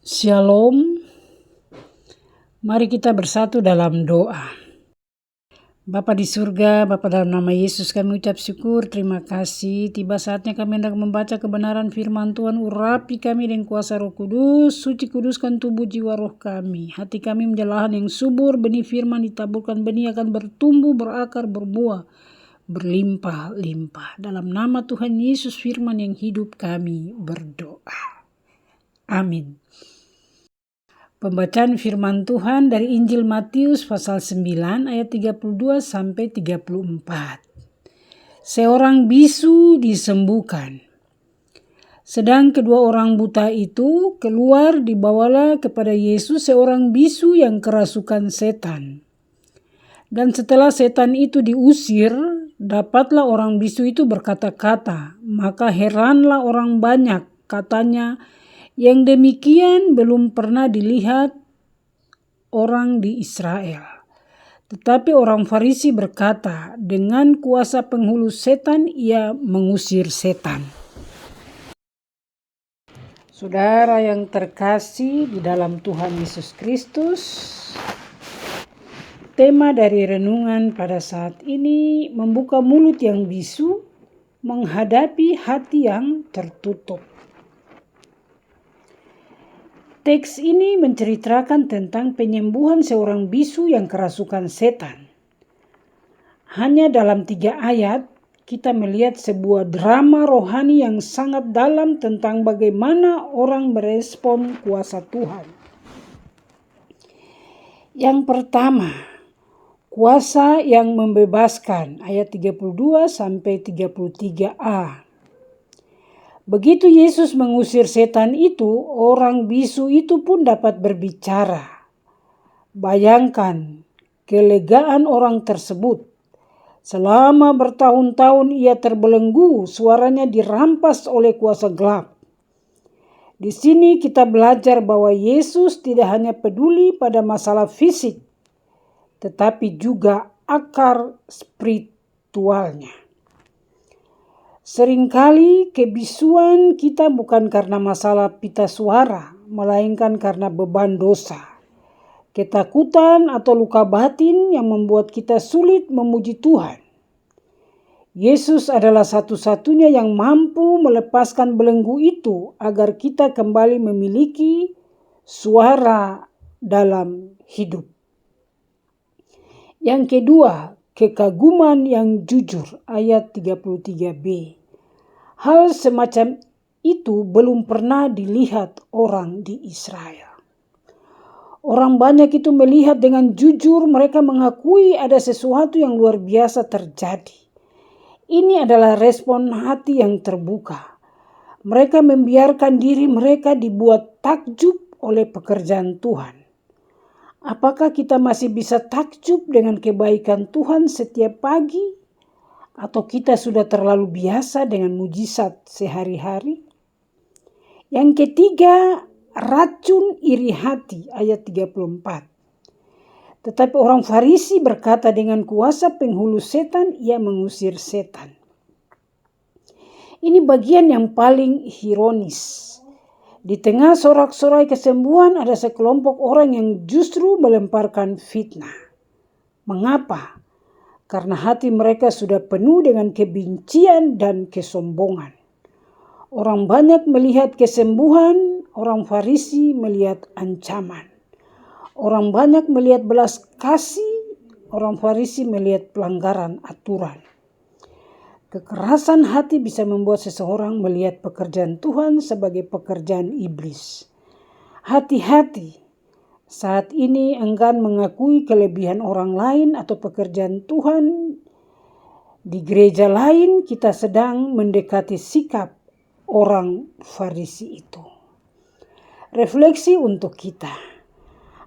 Shalom, mari kita bersatu dalam doa. Bapa di surga, Bapa dalam nama Yesus kami ucap syukur, terima kasih. Tiba saatnya kami hendak membaca kebenaran firman Tuhan, urapi kami dengan kuasa Roh Kudus, suci kuduskan tubuh jiwa roh kami. Hati kami menjadi lahan yang subur, benih firman ditaburkan, benih akan bertumbuh, berakar, berbuah, berlimpah-limpah. Dalam nama Tuhan Yesus firman yang hidup kami berdoa. Amin. Pembacaan firman Tuhan dari Injil Matius pasal 9 ayat 32 sampai 34. Seorang bisu disembuhkan. Sedang kedua orang buta itu keluar, dibawalah kepada Yesus seorang bisu yang kerasukan setan. Dan setelah setan itu diusir, dapatlah orang bisu itu berkata-kata. Maka heranlah orang banyak, katanya, yang demikian belum pernah dilihat orang di Israel. Tetapi orang Farisi berkata, dengan kuasa penghulu setan ia mengusir setan. Saudara yang terkasih di dalam Tuhan Yesus Kristus, tema dari renungan pada saat ini membuka mulut yang bisu menghadapi hati yang tertutup. Teks ini menceritakan tentang penyembuhan seorang bisu yang kerasukan setan. Hanya dalam 3 ayat, kita melihat sebuah drama rohani yang sangat dalam tentang bagaimana orang merespon kuasa Tuhan. Yang pertama, kuasa yang membebaskan, ayat 32 sampai 33a. Begitu Yesus mengusir setan itu, orang bisu itu pun dapat berbicara. Bayangkan kelegaan orang tersebut. Selama bertahun-tahun ia terbelenggu, suaranya dirampas oleh kuasa gelap. Di sini kita belajar bahwa Yesus tidak hanya peduli pada masalah fisik, tetapi juga akar spiritualnya. Seringkali kebisuan kita bukan karena masalah pita suara, melainkan karena beban dosa, ketakutan atau luka batin yang membuat kita sulit memuji Tuhan. Yesus adalah satu-satunya yang mampu melepaskan belenggu itu agar kita kembali memiliki suara dalam hidup. Yang kedua, kekaguman yang jujur, ayat 33b. Hal semacam itu belum pernah dilihat orang di Israel. Orang banyak itu melihat dengan jujur, mereka mengakui ada sesuatu yang luar biasa terjadi. Ini adalah respon hati yang terbuka. Mereka membiarkan diri mereka dibuat takjub oleh pekerjaan Tuhan. Apakah kita masih bisa takjub dengan kebaikan Tuhan setiap pagi? Atau kita sudah terlalu biasa dengan mujizat sehari-hari? Yang ketiga, racun iri hati, ayat 34. Tetapi orang Farisi berkata, dengan kuasa penghulu setan ia mengusir setan. Ini bagian yang paling ironis. Di tengah sorak-sorai kesembuhan ada sekelompok orang yang justru melemparkan fitnah. Mengapa? Karena hati mereka sudah penuh dengan kebencian dan kesombongan. Orang banyak melihat kesembuhan, orang Farisi melihat ancaman. Orang banyak melihat belas kasih, orang Farisi melihat pelanggaran aturan. Kekerasan hati bisa membuat seseorang melihat pekerjaan Tuhan sebagai pekerjaan iblis. Hati-hati, saat ini enggan mengakui kelebihan orang lain atau pekerjaan Tuhan. Di gereja lain kita sedang mendekati sikap orang Farisi itu. Refleksi untuk kita.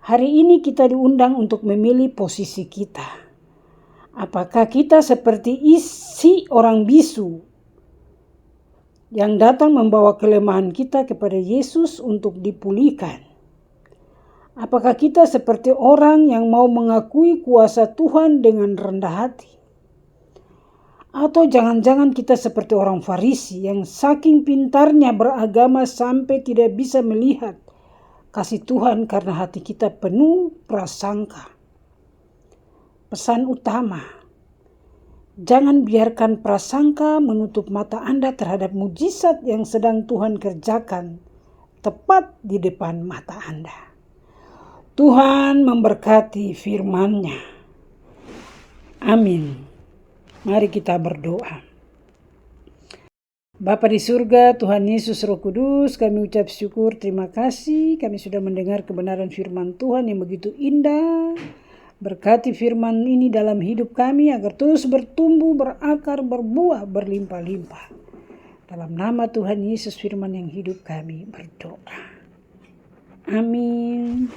Hari ini kita diundang untuk memilih posisi kita. Apakah kita seperti isi orang bisu yang datang membawa kelemahan kita kepada Yesus untuk dipulihkan? Apakah kita seperti orang yang mau mengakui kuasa Tuhan dengan rendah hati? Atau jangan-jangan kita seperti orang Farisi yang saking pintarnya beragama sampai tidak bisa melihat kasih Tuhan karena hati kita penuh prasangka. Pesan utama, jangan biarkan prasangka menutup mata Anda terhadap mujizat yang sedang Tuhan kerjakan tepat di depan mata Anda. Tuhan memberkati firman-Nya. Amin. Mari kita berdoa. Bapa di surga, Tuhan Yesus Roh Kudus, kami ucap syukur, terima kasih. Kami sudah mendengar kebenaran firman Tuhan yang begitu indah. Berkati firman ini dalam hidup kami agar terus bertumbuh, berakar, berbuah, berlimpah-limpah. Dalam nama Tuhan Yesus firman yang hidup kami berdoa. Amin.